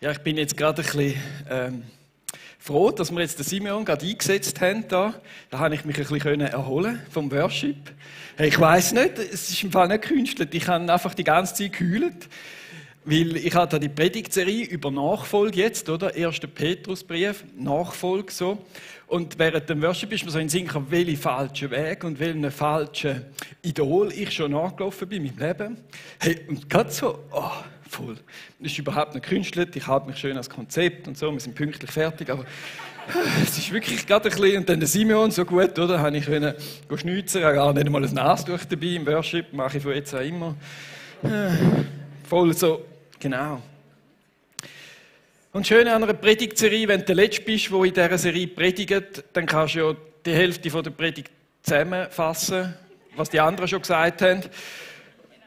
Ja, ich bin jetzt gerade ein bisschen froh, dass wir jetzt den Simeon gerade eingesetzt haben. Da habe ich mich ein bisschen erholen vom Worship. Hey, ich weiss nicht, es ist im Fall nicht gekünstelt. Ich habe einfach die ganze Zeit geheult, weil ich hatte die Predigtserie über Nachfolge jetzt, oder? 1. Petrusbrief, Nachfolge so. Und während dem Worship ist mir so in den Sinn gekommen, welche falschen Wege und welchen falschen Idol ich schon nachgelaufen bin in meinem Leben. Hey, und gerade so, voll. Das ist überhaupt nicht gekünstelt, ich halte mich schön als Konzept und so, wir sind pünktlich fertig, aber es ist wirklich gerade ein bisschen, und dann der Simeon so gut, oder? Habe ich können schnitzen, habe gar nicht einmal ein Nastuch dabei im Worship, mache ich von jetzt auch immer. Voll so, genau. Und das Schöne an einer Predigtserie, wenn du der Letzte bist, der in dieser Serie predigt, dann kannst du ja die Hälfte von der Predigt zusammenfassen, was die anderen schon gesagt haben.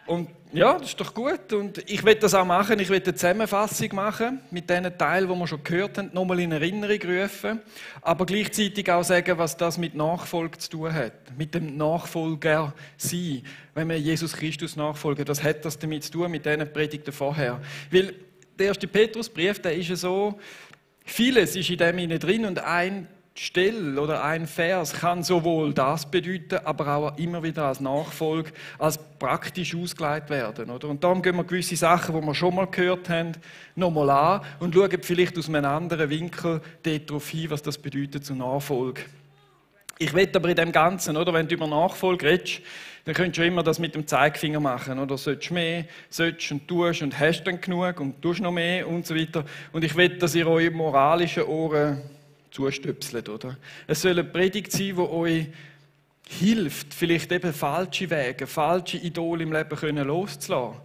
Und ja, das ist doch gut. Und ich will das auch machen. Ich will eine Zusammenfassung machen mit den Teilen, die wir schon gehört haben, nochmal in Erinnerung rufen. Aber gleichzeitig auch sagen, was das mit Nachfolge zu tun hat. Mit dem Nachfolger sein. Wenn wir Jesus Christus nachfolgen, was hat das damit zu tun mit diesen Predigten vorher? Weil der 1. Petrusbrief, der ist ja so, vieles ist in dem drin und ein Stelle oder ein Vers kann sowohl das bedeuten, aber auch immer wieder als Nachfolge, als praktisch ausgelegt werden. Oder? Und darum gehen wir gewisse Sachen, die wir schon mal gehört haben, nochmal an und schauen vielleicht aus einem anderen Winkel darauf hin, was das bedeutet zur Nachfolge. Ich will aber in dem Ganzen, oder, wenn du über Nachfolge redest, dann könntest du immer das mit dem Zeigefinger machen. Oder sollst mehr, sollst und tust und hast dann genug und tust noch mehr und so weiter. Und ich will, dass ihr eure moralischen Ohren zustöpselt, oder? Es soll eine Predigt sein, die euch hilft, vielleicht eben falsche Wege, falsche Idole im Leben loszulassen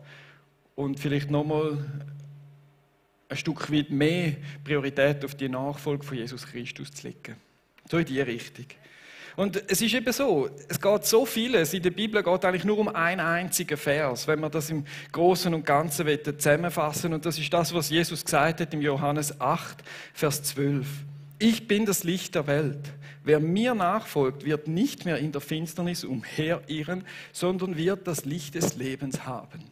und vielleicht nochmal ein Stück weit mehr Priorität auf die Nachfolge von Jesus Christus zu legen. So in diese Richtung. Und es ist eben so, es geht so vieles, in der Bibel geht eigentlich nur um einen einzigen Vers, wenn man das im Großen und Ganzen zusammenfassen. Und das ist das, was Jesus gesagt hat im Johannes 8, Vers 12. Ich bin das Licht der Welt. Wer mir nachfolgt, wird nicht mehr in der Finsternis umherirren, sondern wird das Licht des Lebens haben.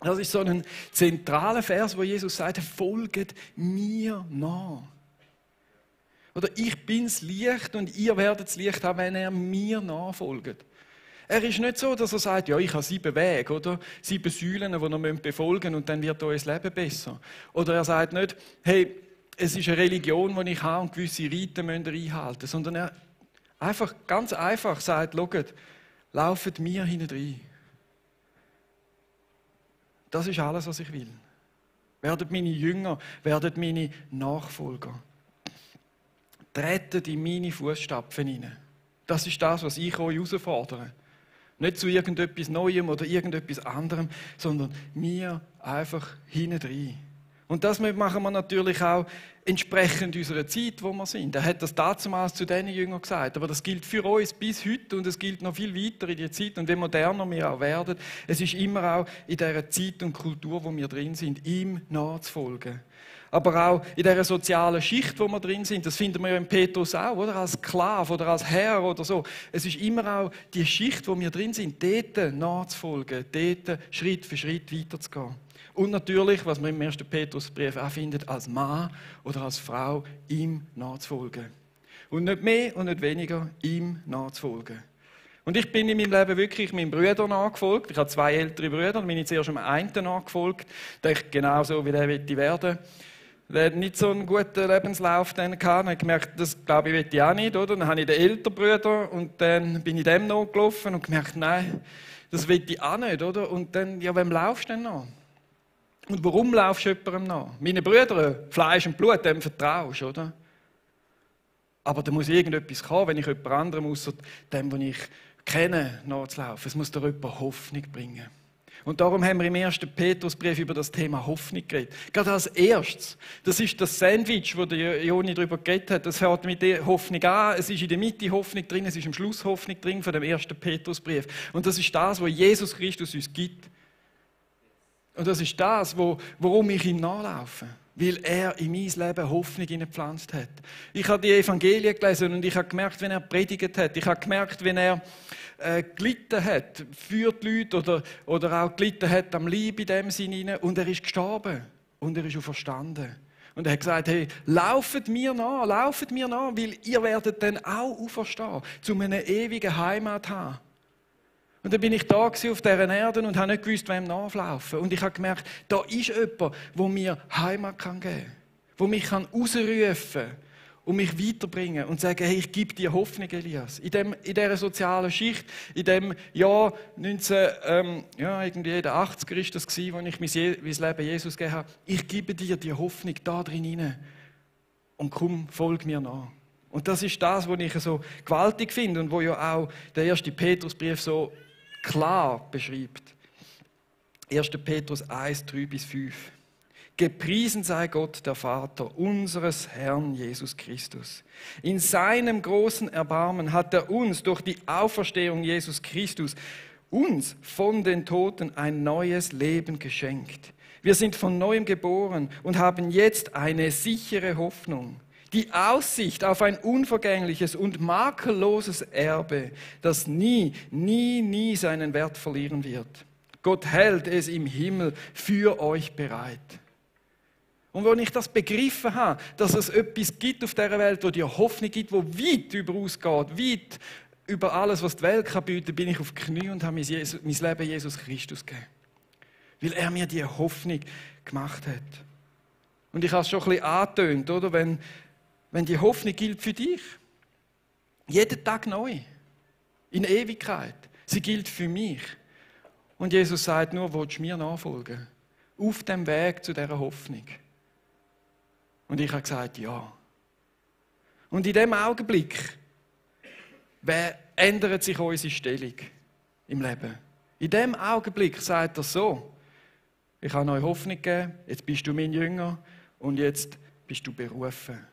Das ist so ein zentraler Vers, wo Jesus sagt, folget mir nach. Oder ich bin das Licht und ihr werdet das Licht haben, wenn er mir nachfolgt. Er ist nicht so, dass er sagt, ja, ich habe 7 Wege, oder 7 Säulen, die ihr befolgen müsst und dann wird euer Leben besser. Oder er sagt nicht, hey, es ist eine Religion, die ich habe und gewisse Riten müsst ihr einhalten, sondern er einfach, ganz einfach sagt, schaut, lauft mir hinein. Das ist alles, was ich will. Werdet meine Jünger, werdet meine Nachfolger. Tretet in meine Fußstapfen hinein. Das ist das, was ich euch herausfordere. Nicht zu irgendetwas Neuem oder irgendetwas anderem, sondern mir einfach hinein. Und das machen wir natürlich auch entsprechend unserer Zeit, wo wir sind. Er hat das damals zu diesen Jüngern gesagt, aber das gilt für uns bis heute und es gilt noch viel weiter in der Zeit. Und wie moderner wir auch werden, es ist immer auch in dieser Zeit und Kultur, wo wir drin sind, ihm nachzufolgen. Aber auch in dieser sozialen Schicht, wo wir drin sind, das finden wir ja in Petrus auch, oder? Als Sklave oder als Herr oder so. Es ist immer auch die Schicht, wo wir drin sind, dort nachzufolgen, dort Schritt für Schritt weiterzugehen. Und natürlich, was man im 1. Petrusbrief auch findet, als Mann oder als Frau, ihm nachzufolgen. Und nicht mehr und nicht weniger, ihm nachzufolgen. Und ich bin in meinem Leben wirklich meinem Bruder nachgefolgt. Ich habe 2 ältere Brüder, und bin ich zuerst dem einen nachgefolgt. Der ich genauso wie der werden wollte. Der hat nicht so einen guten Lebenslauf dann gehabt. Dann habe ich gemerkt, das glaube ich will ich auch nicht. Oder? Dann habe ich den älteren Bruder und dann bin ich dem nachgelaufen und gemerkt, nein, das will ich auch nicht. Oder? Und dann, ja, wem laufst du denn nach? Und warum laufst du jemandem nach? Meine Brüder, Fleisch und Blut, dem vertraust du, oder? Aber da muss irgendetwas kommen, wenn ich jemand anderem außer dem, den ich kenne, nachzulaufen. Es muss dir jemand Hoffnung bringen. Und darum haben wir im 1. Petrusbrief über das Thema Hoffnung geredet. Gerade als erstes, das ist das Sandwich, wo der Joni darüber geredet hat. Das hört mit der Hoffnung an, es ist in der Mitte Hoffnung drin, es ist am Schluss Hoffnung drin von dem 1. Petrusbrief. Und das ist das, was Jesus Christus uns gibt. Und das ist das, warum ich ihm nachlaufe. Weil er in mein Leben Hoffnung gepflanzt hat. Ich habe die Evangelien gelesen und ich habe gemerkt, wenn er predigt hat. Ich habe gemerkt, wenn er gelitten hat für die Leute oder auch gelitten hat am Leib in dem Sinne und er ist gestorben. und er ist auferstanden. Und er hat gesagt, hey, lauft mir nach, weil ihr werdet dann auch auferstehen, zu einer ewigen Heimat haben. Und dann bin ich da auf dieser Erde und habe nicht gewusst, wem nachlaufen. Und ich habe gemerkt, da ist jemand, der mir Heimat geben kann, der mich rausrufen kann und mich weiterbringen und sagen, hey, ich gebe dir Hoffnung, Elias. In dieser sozialen Schicht, in dem Jahr 1980er ist das gewesen, als ich mein Leben Jesus gegeben habe. Ich gebe dir die Hoffnung da drin hinein. Und komm, folg mir nach. Und das ist das, was ich so gewaltig finde und wo ja auch der 1. Petrusbrief so klar beschreibt. 1. Petrus 1, 3-5. Gepriesen sei Gott, der Vater unseres Herrn Jesus Christus. In seinem großen Erbarmen hat er uns durch die Auferstehung Jesus Christus uns von den Toten ein neues Leben geschenkt. Wir sind von neuem geboren und haben jetzt eine sichere Hoffnung. Die Aussicht auf ein unvergängliches und makelloses Erbe, das nie seinen Wert verlieren wird. Gott hält es im Himmel für euch bereit. Und als ich das begriffen habe, dass es etwas gibt auf dieser Welt, wo dir Hoffnung gibt, wo weit überausgeht, weit über alles, was die Welt kann bieten, bin ich auf die Knie und habe mein Leben Jesus Christus gegeben. Weil er mir diese Hoffnung gemacht hat. Und ich habe es schon ein bisschen angetönt, oder? Wenn die Hoffnung gilt für dich. Jeden Tag neu. In Ewigkeit. Sie gilt für mich. Und Jesus sagt nur, willst du mir nachfolgen? Auf dem Weg zu dieser Hoffnung. Und ich habe gesagt, ja. Und in dem Augenblick ändert sich unsere Stellung im Leben. In dem Augenblick sagt er so, ich habe euch Hoffnung gegeben, jetzt bist du mein Jünger und jetzt bist du berufen.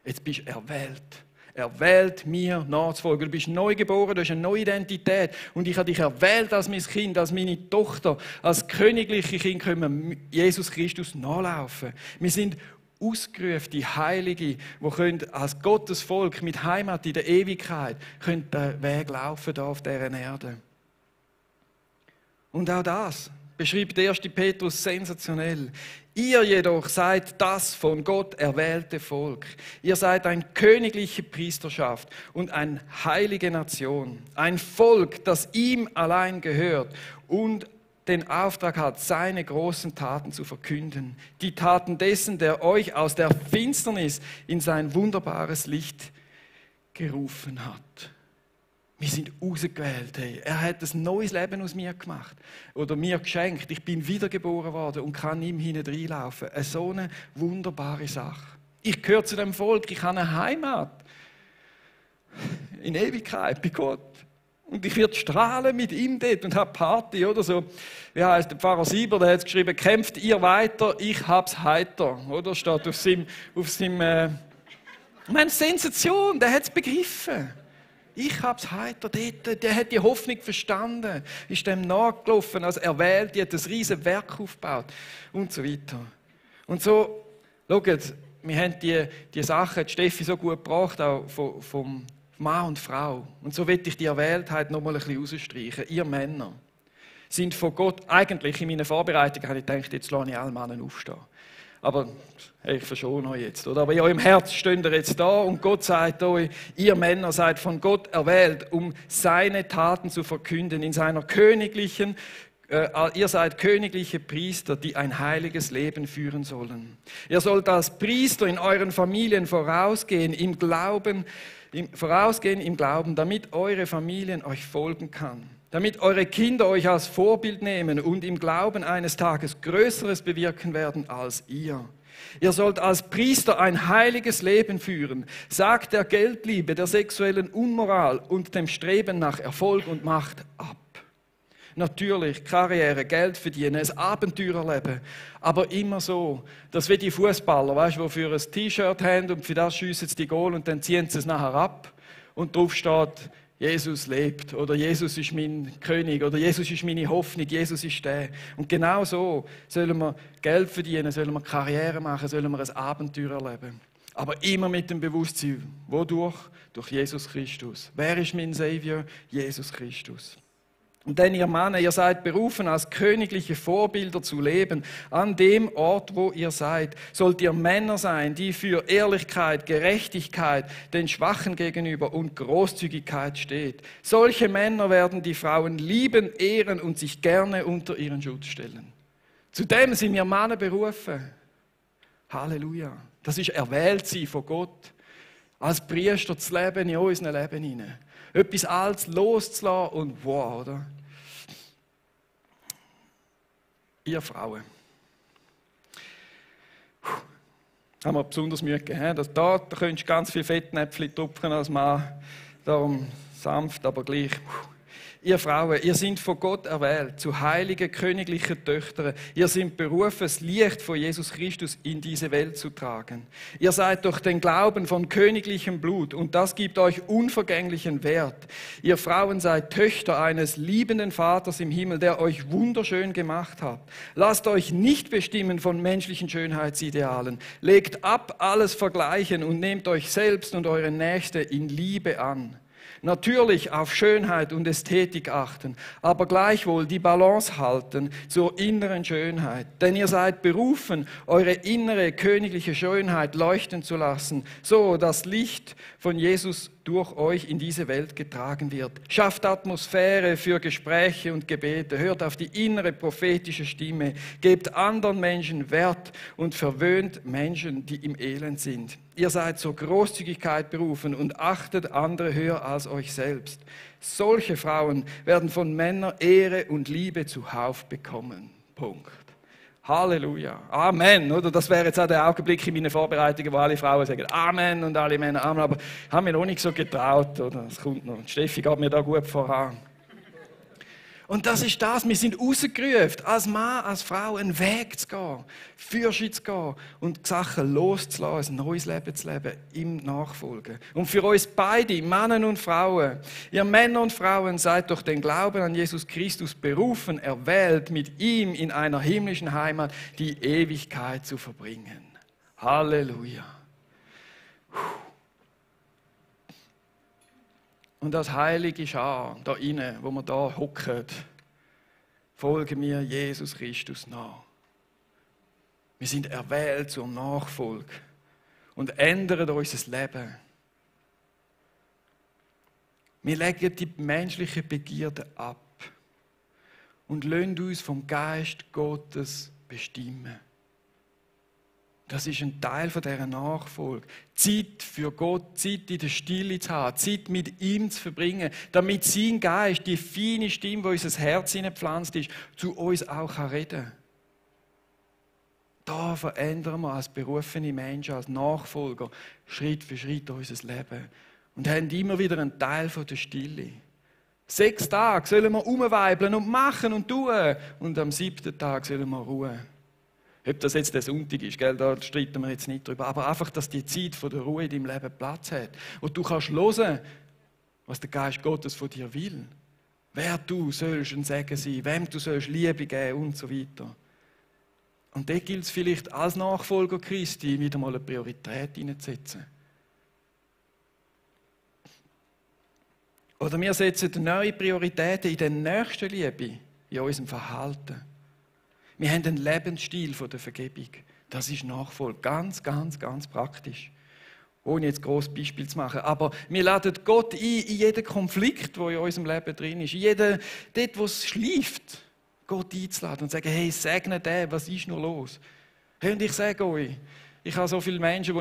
Jetzt bist du erwählt. Erwählt, mir nachzufolgen. Du bist neu geboren, du hast eine neue Identität. Und ich habe dich erwählt als mein Kind, als meine Tochter, als königliche Kind können wir Jesus Christus nachlaufen. Wir sind ausgerufene Heilige, die als Gottes Volk mit Heimat in der Ewigkeit den Weg laufen hier auf dieser Erde. Und auch das beschreibt 1. Petrus sensationell. Ihr jedoch seid das von Gott erwählte Volk. Ihr seid eine königliche Priesterschaft und eine heilige Nation. Ein Volk, das ihm allein gehört und den Auftrag hat, seine großen Taten zu verkünden. Die Taten dessen, der euch aus der Finsternis in sein wunderbares Licht gerufen hat. Wir sind ausgewählt. Hey. Er hat ein neues Leben aus mir gemacht oder mir geschenkt. Ich bin wiedergeboren worden und kann ihm hineinlaufen. So eine wunderbare Sache. Ich gehöre zu dem Volk, ich habe eine Heimat. In Ewigkeit bei Gott. Und ich werde strahlen mit ihm dort und habe Party oder so. Wie heißt der Pfarrer Sieber, der hat es geschrieben, kämpft ihr weiter, ich hab's heiter. Oder steht auf seinem meine Sensation, der hat es begriffen. Ich hab's heiter dort, der hat die Hoffnung verstanden, ist dem nachgelaufen als erwählt, die hat ein riesen Werk aufgebaut und so weiter. Und so, schaut, wir haben die Sachen, die Steffi so gut gebracht, auch vom Mann und Frau. Und so will ich die Erwähltheit noch mal ein bisschen rausstreichen. Ihr Männer sind von Gott, eigentlich in meiner Vorbereitung habe ich gedacht, jetzt lasse ich alle Männer aufstehen. Aber hey, ich verschone euch jetzt. Oder? Aber in eurem Herz steht ihr jetzt da und Gott sagt euch, ihr Männer seid von Gott erwählt, um seine Taten zu verkünden in seiner königlichen, ihr seid königliche Priester, die ein heiliges Leben führen sollen. Ihr sollt als Priester in euren Familien vorausgehen im Glauben, damit eure Familien euch folgen kann. Damit eure Kinder euch als Vorbild nehmen und im Glauben eines Tages Größeres bewirken werden als ihr. Ihr sollt als Priester ein heiliges Leben führen, sagt der Geldliebe, der sexuellen Unmoral und dem Streben nach Erfolg und Macht ab. Natürlich, Karriere, Geld verdienen, ein Abenteurerleben, aber immer so, dass wie die Fußballer, weißt du, die für ein T-Shirt haben und für das schiessen sie die Goal und dann ziehen sie es nachher ab und drauf steht, Jesus lebt oder Jesus ist mein König oder Jesus ist meine Hoffnung, Jesus ist der. Und genau so sollen wir Geld verdienen, sollen wir Karriere machen, sollen wir ein Abenteuer erleben. Aber immer mit dem Bewusstsein, wodurch? Durch Jesus Christus. Wer ist mein Savior? Jesus Christus. Und denn ihr Männer, ihr seid berufen, als königliche Vorbilder zu leben. An dem Ort, wo ihr seid, sollt ihr Männer sein, die für Ehrlichkeit, Gerechtigkeit, den Schwachen gegenüber und Großzügigkeit steht. Solche Männer werden die Frauen lieben, ehren und sich gerne unter ihren Schutz stellen. Zu dem sind wir Männer berufen. Halleluja. Das ist erwählt sein von Gott. Als Priester zu leben in unserem Leben hinein. Etwas Altes loszulassen und wow, oder? Ihr Frauen. Haben wir besonders Mühe gegeben. Da könntest du ganz viel Fettnäpfchen tupfen als Mann. Darum sanft, aber gleich. Ihr Frauen, ihr seid von Gott erwählt, zu heiligen, königlichen Töchtern. Ihr seid berufen, das Licht von Jesus Christus in diese Welt zu tragen. Ihr seid durch den Glauben von königlichem Blut und das gibt euch unvergänglichen Wert. Ihr Frauen seid Töchter eines liebenden Vaters im Himmel, der euch wunderschön gemacht hat. Lasst euch nicht bestimmen von menschlichen Schönheitsidealen. Legt ab alles Vergleichen und nehmt euch selbst und eure Nächste in Liebe an. Natürlich auf Schönheit und Ästhetik achten, aber gleichwohl die Balance halten zur inneren Schönheit. Denn ihr seid berufen, eure innere königliche Schönheit leuchten zu lassen, so das Licht von Jesus durch euch in diese Welt getragen wird. Schafft Atmosphäre für Gespräche und Gebete, hört auf die innere prophetische Stimme, gebt anderen Menschen Wert und verwöhnt Menschen, die im Elend sind. Ihr seid zur Großzügigkeit berufen und achtet andere höher als euch selbst. Solche Frauen werden von Männern Ehre und Liebe zuhauf bekommen. Punkt. Halleluja. Amen. Oder? Das wäre jetzt auch der Augenblick in meinen Vorbereitungen, wo alle Frauen sagen Amen und alle Männer Amen. Aber haben wir noch nicht so getraut. Oder? Das kommt noch. Steffi geht mir da gut voran. Und das ist das, wir sind rausgerufen, als Mann, als Frau, einen Weg zu gehen, Fürsorge zu gehen und die Sachen loszulassen, ein neues Leben zu leben, im Nachfolgen. Und für uns beide, Männer und Frauen, ihr Männer und Frauen, seid durch den Glauben an Jesus Christus berufen, erwählt, mit ihm in einer himmlischen Heimat die Ewigkeit zu verbringen. Halleluja. Und als heilige Schar, da innen, wo wir da hocken, folgen wir Jesus Christus nach. Wir sind erwählt zur Nachfolge und ändern unser Leben. Wir legen die menschlichen Begierden ab und lassen uns vom Geist Gottes bestimmen. Das ist ein Teil von dieser Nachfolge. Zeit für Gott, Zeit in der Stille zu haben, Zeit mit ihm zu verbringen, damit sein Geist, die feine Stimme, die in unser Herz hineingepflanzt ist, zu uns auch reden kann. Da verändern wir als berufene Menschen, als Nachfolger, Schritt für Schritt unser Leben. Und haben immer wieder einen Teil von der Stille. 6 Tage sollen wir umweibeln und machen und tun. Und am 7. Tag sollen wir ruhen. Ob das jetzt der Sonntag ist, gell, da streiten wir jetzt nicht drüber. Aber einfach, dass die Zeit von der Ruhe in deinem Leben Platz hat. Und du kannst hören, was der Geist Gottes von dir will. Wer du sollst ein Segen sein, wem du sollst Liebe geben und so weiter. Und da gilt es vielleicht als Nachfolger Christi wieder mal eine Priorität hineinzusetzen. Oder wir setzen neue Prioritäten in der nächsten Liebe, in unserem Verhalten. Wir haben einen Lebensstil von der Vergebung. Das ist Nachfolge. Ganz, ganz, ganz praktisch. Ohne jetzt groß Beispiel zu machen. Aber wir laden Gott ein in jeden Konflikt, der in unserem Leben drin ist. Dort, wo es schleift, Gott einzuladen und zu sagen, hey, segne den, was ist noch los? Hey, und ich sage euch, ich habe so viele Menschen,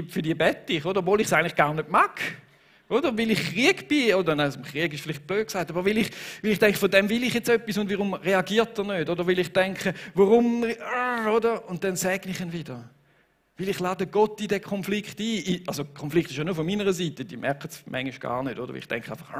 für die bete ich, oder? Obwohl ich es eigentlich gar nicht mag. Oder? Weil ich Krieg bin, oder nein, Krieg ist vielleicht blöd gesagt, aber weil ich denke, von dem will ich jetzt etwas und warum reagiert er nicht? Oder weil ich denke, warum, oder? Und dann segne ich ihn wieder. Weil ich lade Gott in den Konflikt ein. Also Konflikt ist ja nur von meiner Seite, die merken es manchmal gar nicht, oder? Weil ich denke einfach,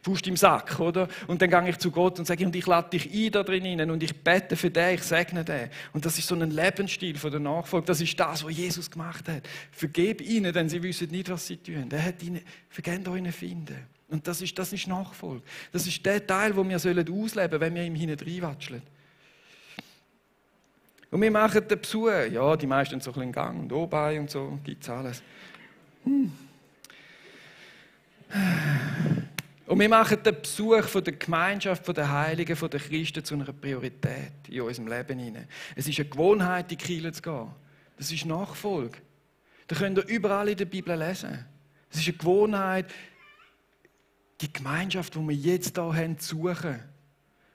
Faust im Sack, oder? Und dann gehe ich zu Gott und sage, und ich lade dich ein da drin und ich bete für den, ich segne den. Und das ist so ein Lebensstil von der Nachfolge. Das ist das, was Jesus gemacht hat. Vergeb ihnen, denn sie wissen nicht, was sie tun. Er hat ihnen, vergebt euch finden. Und das ist Nachfolge. Das ist der Teil, den wir ausleben sollen, wenn wir ihm hineinwatscheln. Und wir machen den Besuch. Ja, die meisten so ein bisschen Gang und Obei und so, gibt es alles. Und wir machen den Besuch von der Gemeinschaft, von der Heiligen, von den Christen zu einer Priorität in unserem Leben hinein. Es ist eine Gewohnheit, in die Kirche zu gehen. Das ist Nachfolge. Das könnt ihr überall in der Bibel lesen. Es ist eine Gewohnheit, die Gemeinschaft, die wir jetzt hier haben, zu suchen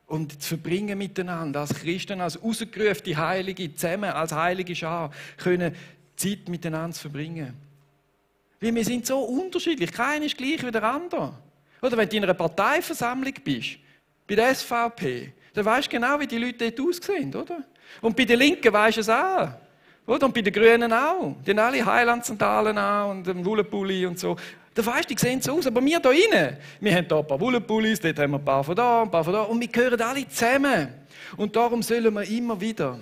und zu verbringen miteinander, als Christen, als rausgerufene Heilige, zusammen als heilige Schar, können Zeit miteinander zu verbringen. Weil wir sind so unterschiedlich, keiner ist gleich wie der andere. Oder wenn du in einer Parteiversammlung bist, bei der SVP, dann weißt du genau, wie die Leute dort aussehen, oder? Und bei den Linken weisst du es auch. Oder? Und bei den Grünen auch. Die haben alle Highland-Sandalen an und einen Wollenpulli und so. Da weisst du, die sehen so aus. Aber wir hier innen, wir haben hier ein paar Wollenpullis, dort haben wir ein paar von da, ein paar von da. Und wir gehören alle zusammen. Und darum sollen wir immer wieder...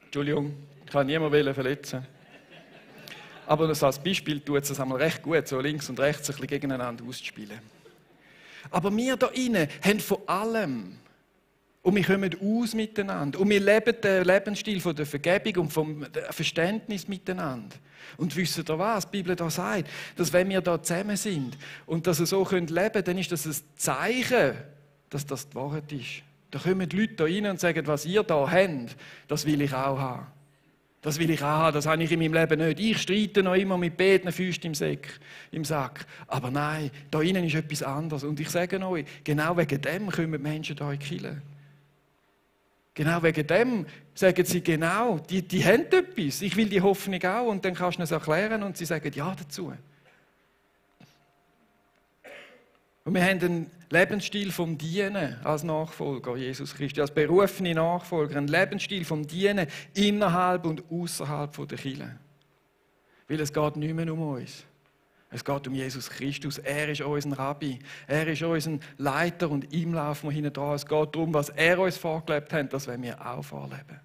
Entschuldigung, ich kann niemanden verletzen. Aber das als Beispiel tut es einmal recht gut, so links und rechts ein bisschen gegeneinander auszuspielen. Aber wir hier innen haben von allem. Und wir kommen aus miteinander. Und wir leben den Lebensstil von der Vergebung und vom Verständnis miteinander. Und wisst ihr was? Die Bibel da sagt, dass wenn wir da zusammen sind und dass wir so leben können, dann ist das ein Zeichen, dass das die Wahrheit ist. Da kommen die Leute da rein und sagen, was ihr da habt, das will ich auch haben. Das will ich auch haben, das habe ich in meinem Leben nicht. Ich streite noch immer mit beiden Füßen im Sack. Aber nein, da innen ist etwas anderes. Und ich sage euch, genau wegen dem kommen die Menschen hier in die Kirche. Genau wegen dem sagen sie genau, die haben etwas. Ich will die Hoffnung auch. Und dann kannst du es erklären und sie sagen ja dazu. Und wir haben einen Lebensstil vom Dienen als Nachfolger Jesus Christus, als berufene Nachfolger, einen Lebensstil vom Dienen innerhalb und außerhalb der Kirche. Weil es geht nicht mehr um uns. Es geht um Jesus Christus. Er ist unser Rabbi. Er ist unser Leiter und ihm laufen wir hinten dran. Es geht darum, was er uns vorgelebt hat, das wollen wir auch vorleben.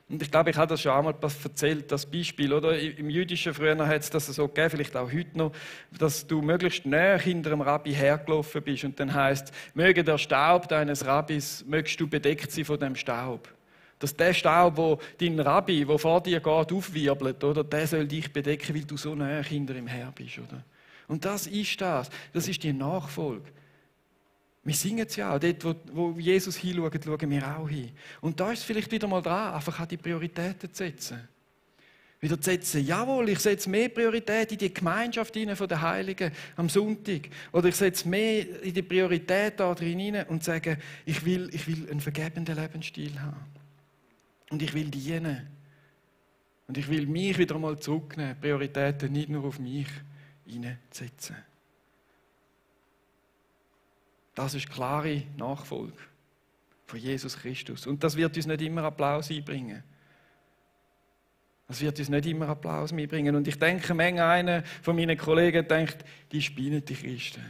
Und ich glaube, ich habe das schon einmal erzählt, das Beispiel. Oder? Im Jüdischen früher hat es das so gegeben, vielleicht auch heute noch, dass du möglichst näher hinter einem Rabbi hergelaufen bist. Und dann heisst, möge der Staub deines Rabbis, mögst du bedeckt sein von dem Staub. Dass der Staub, wo dein Rabbi, der vor dir geht, aufwirbelt, oder, der soll dich bedecken, weil du so näher hinter ihm her bist. Oder? Und das ist das. Das ist die Nachfolge. Wir singen es ja auch. Dort, wo Jesus hinschaut, schauen wir auch hin. Und da ist es vielleicht wieder mal dran, einfach an die Prioritäten zu setzen. Wieder zu setzen, jawohl, ich setze mehr Priorität in die Gemeinschaft von den Heiligen am Sonntag. Oder ich setze mehr in die Priorität da drin und sage, ich will einen vergebenden Lebensstil haben. Und ich will dienen. Und ich will mich wieder mal zurücknehmen, Prioritäten nicht nur auf mich hineinsetzen. Das ist klare Nachfolge von Jesus Christus. Und das wird uns nicht immer Applaus einbringen. Das wird uns nicht immer Applaus einbringen. Und ich denke, einer von meinen Kollegen denkt, die spinnen die Christen.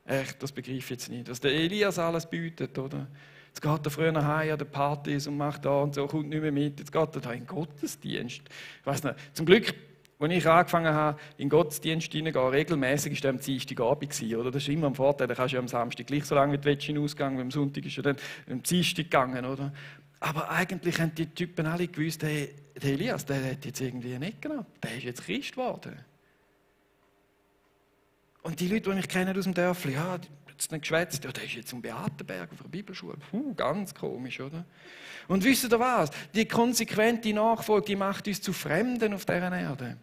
Echt, das begreife ich jetzt nicht. Was der Elias alles bietet, oder? Jetzt geht er früher nach Hause an den Partys und macht da und so, kommt nicht mehr mit. Jetzt geht er da in den Gottesdienst. Ich weiss nicht, zum Glück, als ich angefangen habe, in den Gottesdienst hineingehen, regelmäßig war das am Dienstagabend, oder? Das ist immer ein Vorteil, da kannst du ja am Samstag gleich so lange wie du willst hinausgehen, am Sonntag ist ja dann am Dienstag gegangen, oder? Aber eigentlich haben die Typen alle gewusst, hey, der Elias, der hat jetzt irgendwie nicht genommen. Der ist jetzt Christ geworden. Und die Leute, die mich kennen aus dem Dörfli, ja, jetzt nicht geschwätzt, ja, der ist jetzt am Beatenberg auf der Bibelschule. Ganz komisch, oder? Und wisst ihr was? Die konsequente Nachfolge, die macht uns zu Fremden auf dieser Erde.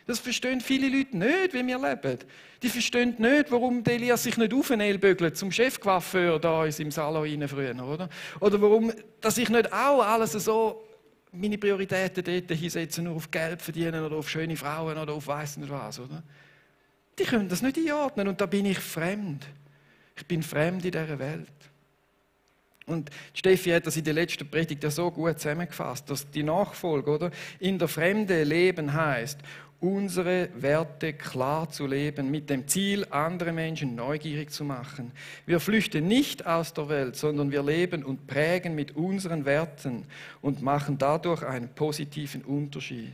Das verstehen viele Leute nicht, wie wir leben. Die verstehen nicht, warum Elias sich nicht aufbügelt zum Chefcoiffeur da in seinem Salon früher, oder? Oder warum, dass ich nicht auch alles so, meine Prioritäten dort hinsetze, nur auf Geld verdienen oder auf schöne Frauen oder auf weiss nicht was, oder? Die können das nicht einordnen und da bin ich fremd. Ich bin fremd in dieser Welt. Und Steffi hat das in der letzten Predigt ja so gut zusammengefasst, dass die Nachfolge, oder, in der Fremde leben heißt, unsere Werte klar zu leben, mit dem Ziel, andere Menschen neugierig zu machen. Wir flüchten nicht aus der Welt, sondern wir leben und prägen mit unseren Werten und machen dadurch einen positiven Unterschied.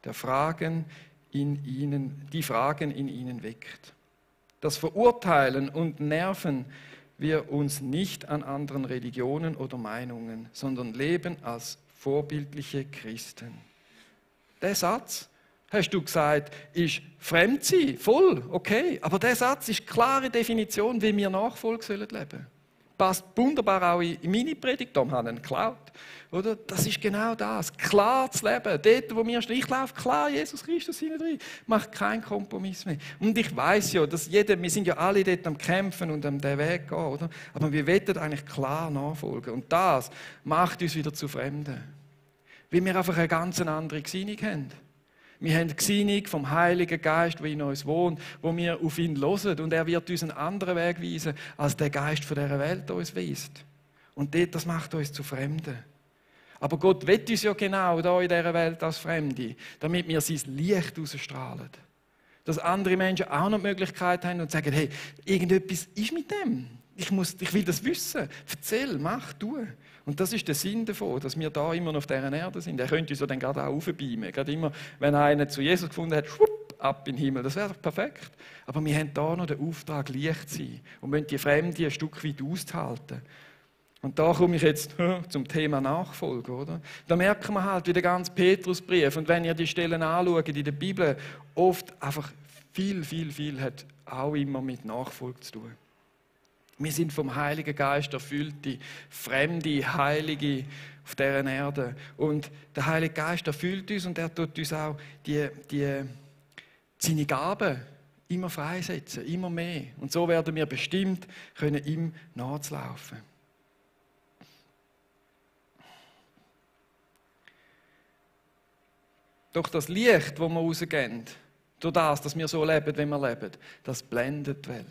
Die Fragen in ihnen weckt. Das Verurteilen und Nerven wir uns nicht an anderen Religionen oder Meinungen, sondern leben als vorbildliche Christen. Der Satz hast du gesagt, ist fremd sein, voll, okay. Aber der Satz ist eine klare Definition, wie wir Nachfolge leben sollen. Passt wunderbar auch in meine Predigt, darum habe ich ihn geklaut. Oder? Das ist genau das, klar zu leben. Dort, wo wir stehen, ich laufe klar Jesus Christus hinein, macht keinen Kompromiss mehr. Und ich weiss ja, dass wir sind ja alle dort am Kämpfen und am den Weg gehen, oder? Aber wir wollen eigentlich klar nachfolgen. Und das macht uns wieder zu Fremden. Weil wir einfach eine ganz andere Gesinnung haben. Wir haben die Gesinnung vom Heiligen Geist, der in uns wohnt, wo wir auf ihn hören. Und er wird uns einen anderen Weg weisen, als der Geist von dieser Welt uns weist. Und das macht uns zu Fremden. Aber Gott will uns ja genau da in dieser Welt als Fremde, damit wir sein Licht ausstrahlen. Dass andere Menschen auch noch die Möglichkeit haben und sagen, hey, irgendetwas ist mit dem. Ich will das wissen. Erzähl, mach, tu. Und das ist der Sinn davon, dass wir da immer noch auf dieser Erde sind. Er könnte uns ja dann gerade auch raufbeamen. Gerade immer, wenn einer zu Jesus gefunden hat, schwupp, ab in den Himmel. Das wäre doch perfekt. Aber wir haben da noch den Auftrag, Licht zu sein. Und müssen die Fremde ein Stück weit aushalten. Und da komme ich jetzt zum Thema Nachfolge, oder? Da merken wir halt, wie der ganze Petrusbrief, und wenn ihr die Stellen anschaut in der Bibel, oft einfach viel hat auch immer mit Nachfolge zu tun. Wir sind vom Heiligen Geist erfüllte, fremde Heilige auf dieser Erde. Und der Heilige Geist erfüllt uns und er tut uns auch seine Gaben immer freisetzen, immer mehr. Und so werden wir bestimmt können, ihm nachzulaufen. Doch das Licht, das wir rausgeben, durch das, dass wir so leben, wie wir leben, das blendet die Welt.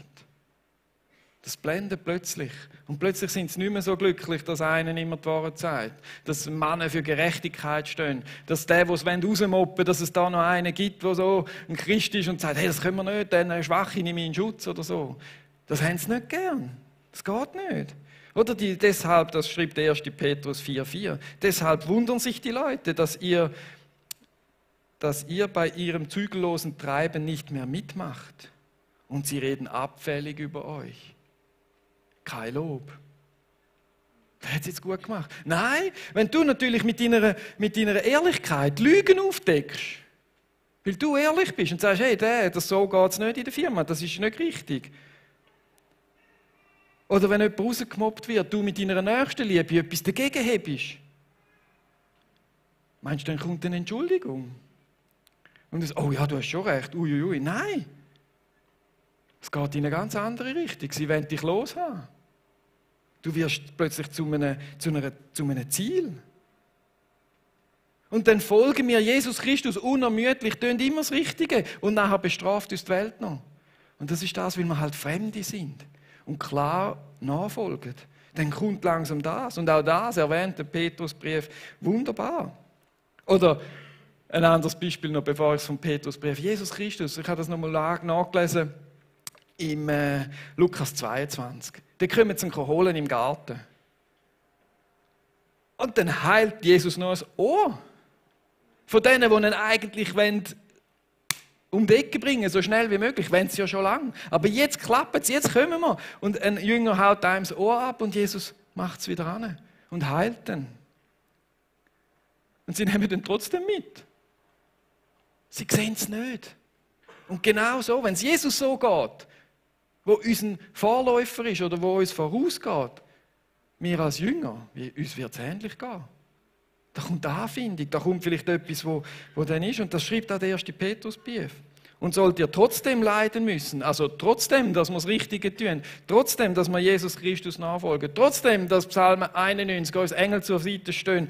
Das blendet plötzlich. Und plötzlich sind sie nicht mehr so glücklich, dass einer immer die Wahrheit sagt. Dass Männer für Gerechtigkeit stehen. Dass der, der es rausmoppen will, dass es da noch einen gibt, der so ein Christ ist und sagt, hey, das können wir nicht, den Schwachen nehme ich in Schutz oder so. Das haben sie nicht gern. Das geht nicht. Oder deshalb, das schreibt der 1. Petrus 4,4, deshalb wundern sich die Leute, dass ihr bei ihrem zügellosen Treiben nicht mehr mitmacht. Und sie reden abfällig über euch. Kein Lob. Der hat es jetzt gut gemacht. Nein, wenn du natürlich mit deiner Ehrlichkeit Lügen aufdeckst, weil du ehrlich bist und sagst, hey, so geht es nicht in der Firma, das ist nicht richtig. Oder wenn jemand rausgemobbt wird, du mit deiner Nächstenliebe etwas dagegen hebst, meinst du, dann kommt eine Entschuldigung? Und du sagst, oh ja, du hast schon recht, uiuiui. Nein. Es geht in eine ganz andere Richtung. Sie wollen dich loshaben. Du wirst plötzlich zu einem Ziel. Und dann folgen wir Jesus Christus unermüdlich, tun immer das Richtige und nachher bestraft uns die Welt noch. Und das ist das, weil wir halt Fremde sind und klar nachfolgen. Dann kommt langsam das. Und auch das erwähnt der Petrusbrief wunderbar. Oder ein anderes Beispiel noch, bevor ich es vom Petrusbrief. Jesus Christus, ich habe das nochmal nachgelesen, im Lukas 22. Da kommen sie ihn holen im Garten. Und dann heilt Jesus noch ein Ohr. Von denen, die ihn eigentlich um die Ecke bringen, so schnell wie möglich, wollen sie ja schon lange. Aber jetzt klappt es, jetzt kommen wir. Und ein Jünger haut einem das Ohr ab und Jesus macht es wieder an und heilt ihn. Und sie nehmen ihn trotzdem mit. Sie sehen es nicht. Und genau so, wenn es Jesus so geht, wo unser Vorläufer ist oder wo uns vorausgeht, wir als Jünger, uns wird es ähnlich gehen. Da kommt Anfindung, da kommt vielleicht etwas, wo dann ist. Und das schreibt auch der 1. Petrusbrief. Und sollt ihr trotzdem leiden müssen, also trotzdem, dass wir das Richtige tun, trotzdem, dass wir Jesus Christus nachfolgen, trotzdem, dass Psalm 91 uns Engel zur Seite stehen,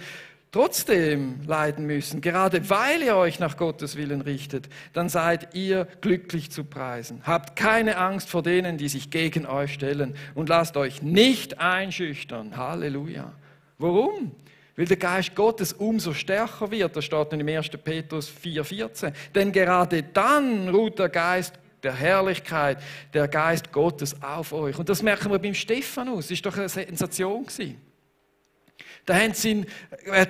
trotzdem leiden müssen, gerade weil ihr euch nach Gottes Willen richtet, dann seid ihr glücklich zu preisen. Habt keine Angst vor denen, die sich gegen euch stellen und lasst euch nicht einschüchtern. Halleluja. Warum? Weil der Geist Gottes umso stärker wird. Das steht in 1. Petrus 4,14. Denn gerade dann ruht der Geist der Herrlichkeit, der Geist Gottes auf euch. Und das merken wir beim Stephanus. Das war doch eine Sensation. Da haben sie ihn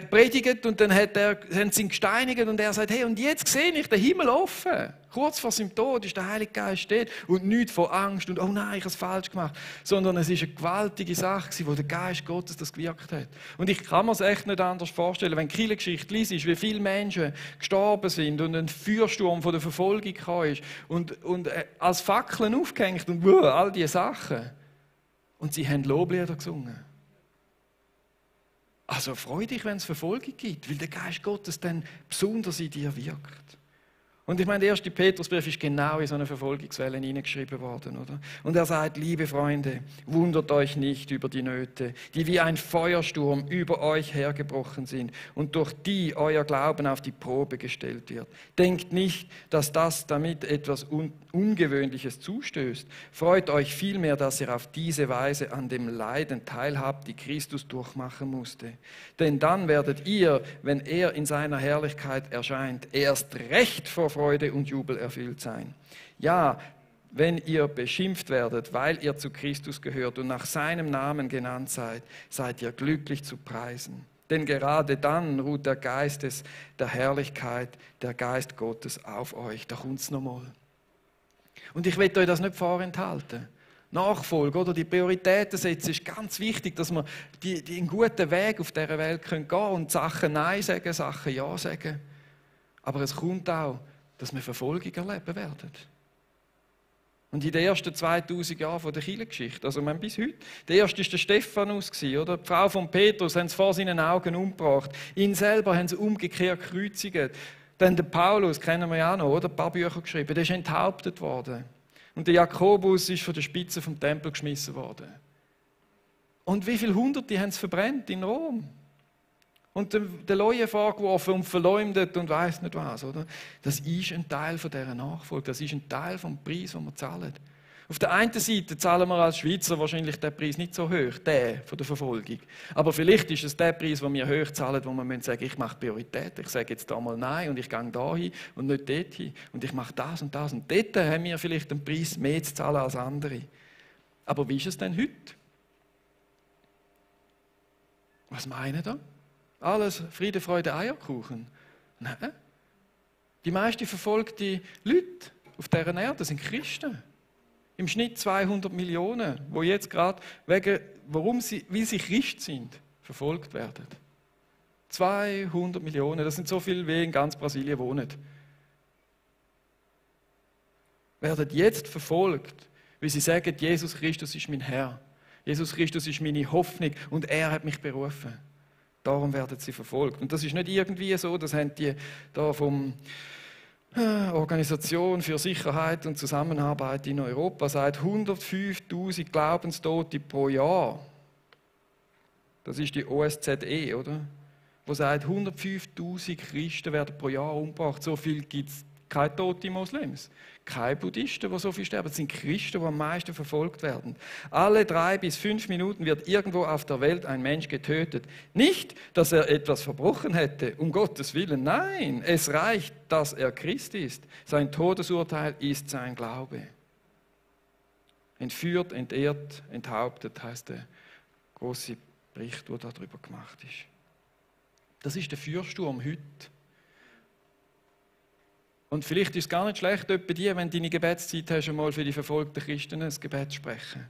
predigt und dann haben sie ihn gesteinigt und er sagt, hey, und jetzt sehe ich den Himmel offen. Kurz vor seinem Tod ist der Heilige Geist steht und nichts von Angst und «Oh nein, ich habe es falsch gemacht», sondern es ist eine gewaltige Sache, wo der Geist Gottes das gewirkt hat. Und ich kann mir es echt nicht anders vorstellen, wenn die Kirchengeschichte liest, wie viele Menschen gestorben sind und ein Feuersturm von der Verfolgung kam und als Fackeln aufgehängt und all diese Sachen. Und sie haben Loblieder gesungen. Also freu dich, wenn es Verfolgung gibt, weil der Geist Gottes dann besonders in dir wirkt. Und ich meine, der erste Petrusbrief ist genau in so eine Verfolgungswelle hineingeschrieben worden, oder? Und er sagt, liebe Freunde, wundert euch nicht über die Nöte, die wie ein Feuersturm über euch hergebrochen sind und durch die euer Glauben auf die Probe gestellt wird. Denkt nicht, dass das damit etwas Ungewöhnliches zustößt. Freut euch vielmehr, dass ihr auf diese Weise an dem Leiden teilhabt, die Christus durchmachen musste. Denn dann werdet ihr, wenn er in seiner Herrlichkeit erscheint, erst recht vor Freude und Jubel erfüllt sein. Ja, wenn ihr beschimpft werdet, weil ihr zu Christus gehört und nach seinem Namen genannt seid, seid ihr glücklich zu preisen. Denn gerade dann ruht der Geist der Herrlichkeit, der Geist Gottes auf euch. Da kommt es nochmal. Und ich will euch das nicht vorenthalten. Nachfolge oder die Prioritäten setzen ist ganz wichtig, dass wir einen guten Weg auf dieser Welt gehen können und Sachen Nein sagen, Sachen Ja sagen. Aber es kommt auch, dass wir Verfolgung erleben werden. Und in den ersten 2000 Jahren der Kirchengeschichte, also bis heute, der erste war der Stephanus, oder? Die Frau von Petrus haben sie vor seinen Augen umgebracht. Ihn selber haben sie umgekehrt gekreuzigt. Dann der Paulus, kennen wir ja auch noch, oder? Ein paar Bücher geschrieben, der ist enthauptet worden. Und der Jakobus ist von der Spitze vom Tempel geschmissen worden. Und wie viele Hunderte haben sie verbrennt in Rom? Und den Leuen vorgeworfen und verleumdet und weiss nicht was, oder? Das ist ein Teil von dieser Nachfolge, das ist ein Teil vom Preis, den wir zahlen. Auf der einen Seite zahlen wir als Schweizer wahrscheinlich den Preis nicht so hoch, der von der Verfolgung. Aber vielleicht ist es der Preis, den wir hoch zahlen, wo wir sagen müssen, ich mache Priorität, ich sage jetzt da mal Nein und ich gehe da hin und nicht dort hin und ich mache das und das. Und dort haben wir vielleicht einen Preis mehr zu zahlen als andere. Aber wie ist es denn heute? Was meinen da? Alles Friede, Freude, Eierkuchen? Nein. Die meisten verfolgten Leute auf dieser Erde sind Christen. Im Schnitt 200 Millionen, die jetzt gerade weil sie Christ sind, verfolgt werden. 200 Millionen, das sind so viele, wie in ganz Brasilien wohnen. Werden jetzt verfolgt, weil sie sagen, Jesus Christus ist mein Herr. Jesus Christus ist meine Hoffnung und er hat mich berufen. Darum werden sie verfolgt. Und das ist nicht irgendwie so, das haben die da vom Organisation für Sicherheit und Zusammenarbeit in Europa sagt 105.000 Glaubenstote pro Jahr. Das ist die OSZE, oder? Wo sagt 105.000 Christen werden pro Jahr umgebracht. So viel gibt es keine toten Moslems, keine Buddhisten, die so viel sterben. Es sind Christen, die am meisten verfolgt werden. Alle 3 bis 5 Minuten wird irgendwo auf der Welt ein Mensch getötet. Nicht, dass er etwas verbrochen hätte, um Gottes Willen. Nein, es reicht, dass er Christ ist. Sein Todesurteil ist sein Glaube. Entführt, entehrt, enthauptet, heißt der große Bericht, der darüber gemacht ist. Das ist der Feuersturm heute. Und vielleicht ist es gar nicht schlecht, etwa dir, wenn du deine Gebetszeit hast, einmal für die verfolgten Christen ein Gebet zu sprechen.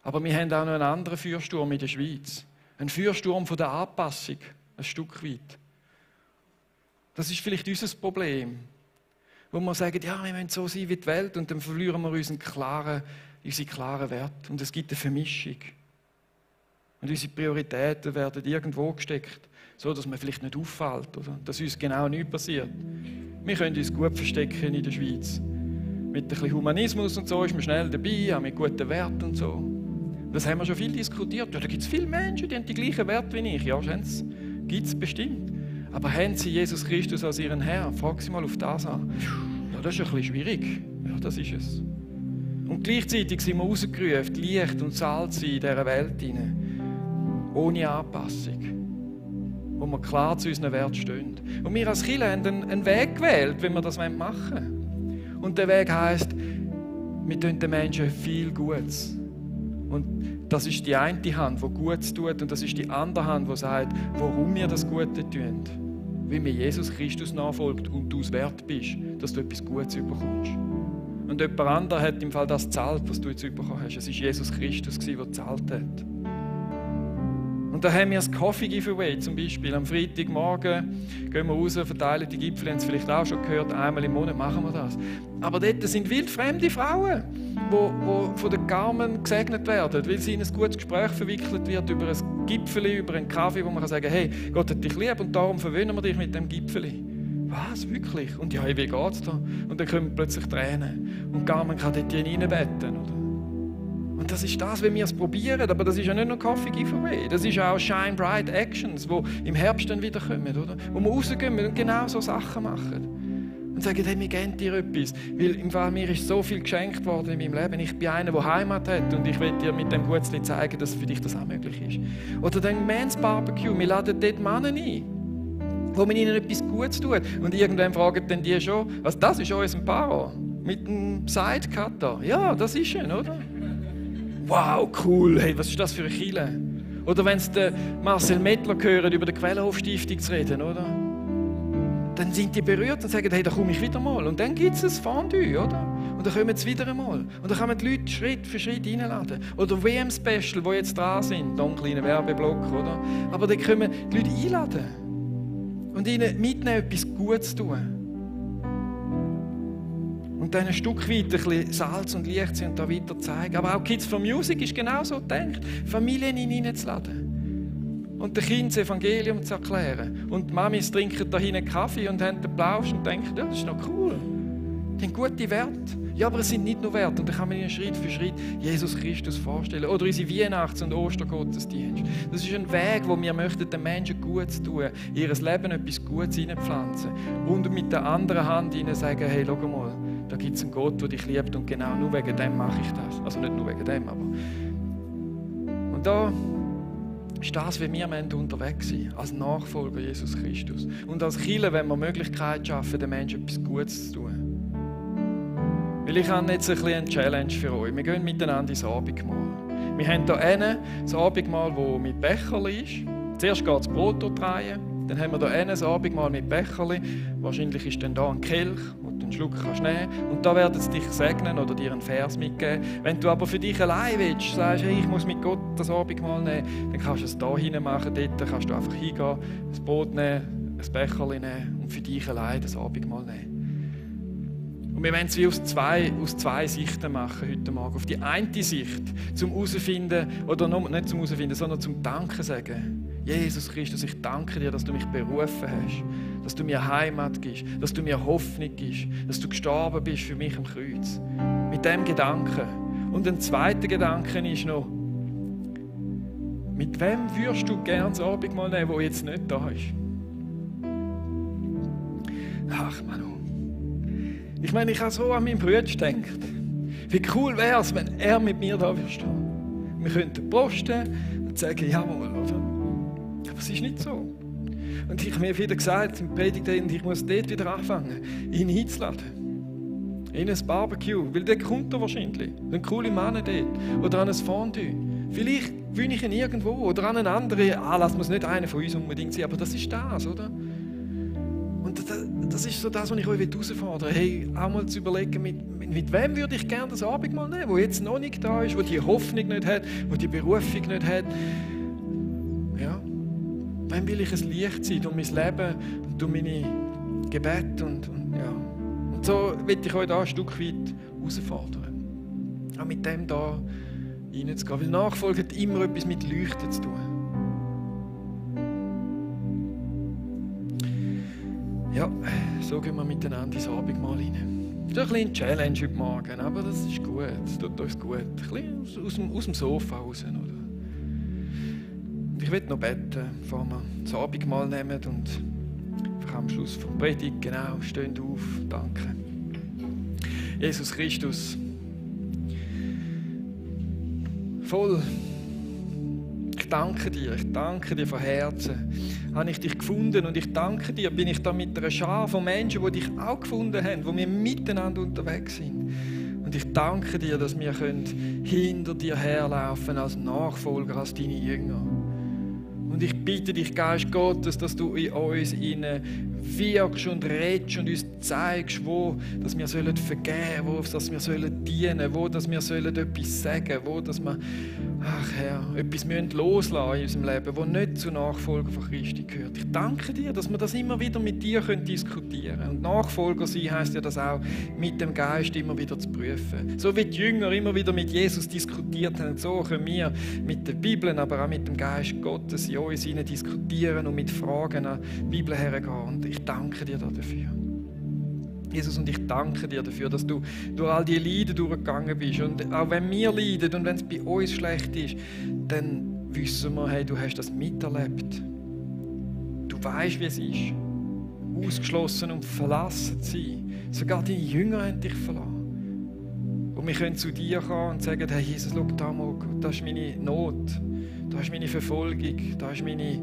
Aber wir haben auch noch einen anderen Feuersturm in der Schweiz. Ein Feuersturm von der Anpassung, ein Stück weit. Das ist vielleicht unser Problem. Wo wir sagen, ja, wir müssen so sein wie die Welt und dann verlieren wir unsere klaren Werte. Und es gibt eine Vermischung. Und unsere Prioritäten werden irgendwo gesteckt, so dass man vielleicht nicht auffällt, oder? Dass uns genau nichts passiert. Wir können uns gut verstecken in der Schweiz. Mit ein bisschen Humanismus und so ist man schnell dabei, auch mit guten Werten und so. Das haben wir schon viel diskutiert. Ja, da gibt es viele Menschen, die haben die gleichen Werte wie ich. Ja, gibt es bestimmt. Aber haben sie Jesus Christus als ihren Herr? Frag sie mal auf das an. Ja, das ist ein bisschen schwierig. Ja, das ist es. Und gleichzeitig sind wir rausgerufen, Licht und Salz in dieser Welt hinein. Ohne Anpassung. Wo wir klar zu unseren Werten stehen. Und wir als Kirche haben einen Weg gewählt, wenn wir das machen wollen. Und der Weg heisst, wir tun den Menschen viel Gutes. Und das ist die eine Hand, die Gutes tut, und das ist die andere Hand, die sagt, warum wir das Gute tun. wie mir Jesus Christus nachfolgt und du es wert bist, dass du etwas Gutes bekommst. Und jemand anderer hat im Fall das gezahlt, was du jetzt bekommen hast. Es war Jesus Christus, der gezahlt hat. Und da haben wir das Coffee Giveaway zum Beispiel. Am Freitagmorgen gehen wir raus, verteilen die Gipfel, haben es vielleicht auch schon gehört, einmal im Monat machen wir das. Aber dort sind wildfremde Frauen, die von den Carmen gesegnet werden, weil sie in ein gutes Gespräch verwickelt wird über ein Gipfel, über einen Kaffee, wo man kann sagen, hey, Gott hat dich lieb und darum verwöhnen wir dich mit dem Gipfel. Was, wirklich? Und ja, hey, wie geht's da? Und dann kommen plötzlich Tränen. Und Carmen kann dort reinbeten, oder? Und das ist das, wenn wir es probieren, aber das ist ja nicht nur Coffee Giveaway, das ist auch Shine Bright Actions, die im Herbst dann wieder kommen, oder? Wo wir rausgehen und genau so Sachen machen. Und sagen, hey, wir geben dir etwas, weil im Fall mir ist so viel geschenkt worden in meinem Leben. Ich bin einer, der Heimat hat und ich will dir mit dem Gutzli zeigen, dass für dich das auch möglich ist. Oder dann Men's Barbecue, wir laden dort Männer ein, wo man ihnen etwas Gutes tut. Und irgendwann fragen dann die schon, was, das ist unser Paro mit dem Sidecutter. Ja, das ist er, oder? Wow, cool, hey, was ist das für eine Kirche? Oder wenn sie den Marcel Mettler hören, über die Quellenhof-Stiftung zu reden, oder? Dann sind die berührt und sagen, hey, da komme ich wieder mal. Und dann gibt es ein Fondue, oder? Und dann kommen sie wieder einmal. Und dann kann man die Leute Schritt für Schritt reinladen. Oder WM-Special, die jetzt dran sind, da ein kleiner Werbeblock, oder? Aber dann können die Leute einladen und ihnen mitnehmen, etwas Gutes zu tun. Und dann ein Stück weit ein bisschen Salz und Licht sind und da weiter zeigen. Aber auch Kids for Music ist genau so gedacht, Familien hineinzuladen. Und den Kindern das Evangelium zu erklären. Und die Mamis trinken da hinten Kaffee und haben den Plausch und denken, ja, das ist noch cool. Die haben gute Werte. Ja, aber es sind nicht nur Werte. Und dann kann man ihnen Schritt für Schritt Jesus Christus vorstellen. Oder unsere Weihnachts- und Ostergottesdienste. Das ist ein Weg, wo wir möchten, den Menschen Gutes tun, in ihr Leben etwas Gutes hineinpflanzen. Und mit der anderen Hand ihnen sagen, hey, schau mal, da gibt es einen Gott, der dich liebt und genau nur wegen dem mache ich das. Also nicht nur wegen dem, aber... Und da ist das, wie wir unterwegs sind, als Nachfolger Jesus Christus. Und als Kirche, wenn wir Möglichkeit schaffen, den Menschen etwas Gutes zu tun. Weil ich habe jetzt eine Challenge für euch. Wir gehen miteinander ins Abendmahl. Wir haben hier das Abendmahl, das mit Becherli ist. Zuerst geht das Brot durchdrehen. Dann haben wir hier ein Abendmahl mit Becherli. Wahrscheinlich ist dann hier ein Kelch, wo du einen Schluck kannst nehmen. Und da werden sie dich segnen oder dir einen Vers mitgeben. Wenn du aber für dich allein willst, sagst, hey, ich muss mit Gott das Abendmahl nehmen, dann kannst du es hier hinein machen. Dort kannst du einfach hingehen, ein Brot nehmen, ein Becherli nehmen und für dich allein das Abendmahl nehmen. Und wir wollen es wie aus zwei Sichten machen heute Morgen. Auf die eine Sicht, zum herausfinden, oder nicht zum herausfinden, sondern zum Danken sagen. Jesus Christus, ich danke dir, dass du mich berufen hast, dass du mir Heimat gibst, dass du mir Hoffnung gibst, dass du gestorben bist für mich am Kreuz. Mit dem Gedanken. Und ein zweiter Gedanke ist noch, mit wem würdest du gerne das Abendmahl nehmen, der jetzt nicht da ist? Ach, Manu. Ich meine, ich habe so an meinen Bruder gedacht. Wie cool wäre es, wenn er mit mir da würde stehen. Wir könnten posten und sagen, jawohl, oder? Aber es ist nicht so. Und ich habe mir wieder gesagt, im Predigt, und ich muss dort wieder anfangen, ihn einzuladen. In ein Barbecue, weil der kommt da wahrscheinlich. Ein cooler Mann dort. Oder an ein Fondue. Vielleicht wünsche ich ihn irgendwo. Oder an einen anderen Anlass, muss nicht einer von uns unbedingt sein, aber das ist das, oder? Und das ist so das, was ich euch herausfordern will. Hey, auch mal zu überlegen, mit wem würde ich gerne das Abendmahl nehmen, der jetzt noch nicht da ist, der die Hoffnung nicht hat, der die Berufung nicht hat. Ja. Wem will ich ein Licht sein durch mein Leben und durch meine Gebete und ja. Und so will ich euch da ein Stück weit herausfordern. Auch mit dem da reinzugehen. Weil Nachfolge hat immer etwas mit Leuchten zu tun. Ja, so gehen wir miteinander ins Abendmahl rein. Das ist ein bisschen eine Challenge heute Morgen, aber das ist gut. Es tut uns gut. Ein bisschen aus dem Sofa raus, oder? Ich will noch beten, bevor wir das Abendmahl nehmen und einfach am Schluss vom Predigt, genau, stehen auf, danke. Jesus Christus, voll, ich danke dir von Herzen. Habe ich dich gefunden und ich danke dir, bin ich da mit einer Schar von Menschen, die dich auch gefunden haben, wo wir miteinander unterwegs sind. Und ich danke dir, dass wir hinter dir herlaufen als Nachfolger, als deine Jünger. Und ich bitte dich, Geist Gottes, dass du in uns wirkst und redest und uns zeigst, wo dass wir vergeben sollen, wo dass wir dienen sollen, wo dass wir etwas sagen sollen, wo dass wir, ach Herr, etwas loslassen in unserem Leben, das nicht zur Nachfolge von Christi gehört. Ich danke dir, dass wir das immer wieder mit dir diskutieren können. Und Nachfolger sein heisst ja das auch, mit dem Geist immer wieder zu prüfen. So wie die Jünger immer wieder mit Jesus diskutiert haben, so können wir mit der Bibel, aber auch mit dem Geist Gottes in uns diskutieren und mit Fragen an die Bibel hergehen. Und ich danke dir dafür. Jesus, und ich danke dir dafür, dass du durch all die Leiden durchgegangen bist. Und auch wenn wir leiden und wenn es bei uns schlecht ist, dann wissen wir, hey, du hast das miterlebt. Du weißt, wie es ist, ausgeschlossen und verlassen zu sein. Sogar deine Jünger haben dich verlassen. Und wir können zu dir kommen und sagen, hey Jesus, schau da mal, das ist meine Not, das ist meine Verfolgung, das ist meine...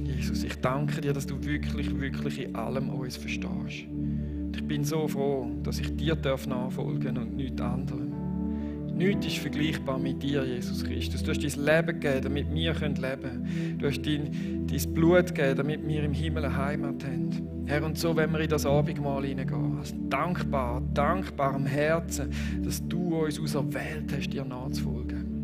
Jesus, ich danke dir, dass du wirklich, wirklich in allem uns verstehst. Und ich bin so froh, dass ich dir nachfolgen darf und nichts anderem. Nichts ist vergleichbar mit dir, Jesus Christus. Du hast dein Leben gegeben, damit wir leben können. Du hast dein Blut gegeben, damit wir im Himmel eine Heimat haben. Herr, und so wenn wir in das Abendmahl hineingehen, also dankbar am Herzen, dass du uns auserwählt hast, dir nachzufolgen.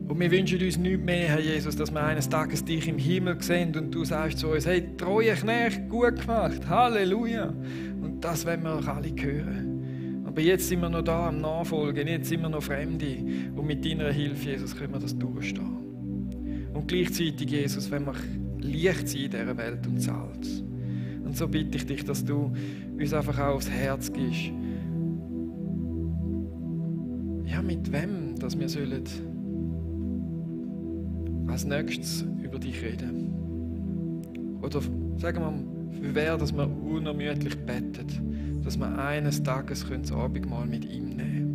Und wir wünschen uns nichts mehr, Herr Jesus, dass wir eines Tages dich im Himmel sehen und du sagst zu uns, hey, treue Knecht, gut gemacht, Halleluja. Und das wollen wir auch alle hören. Aber jetzt sind wir noch da am Nachfolgen, jetzt sind wir noch Fremde. Und mit deiner Hilfe, Jesus, können wir das durchstehen. Und gleichzeitig, Jesus, wenn wir Licht sein in dieser Welt und Salz. Und so bitte ich dich, dass du uns einfach auch aufs Herz gibst. Ja, mit wem, dass wir sollen als nächstes über dich reden. Oder sagen wir, für wer, dass wir unermüdlich beten, dass wir eines Tages das Abendmahl mit ihm nehmen können.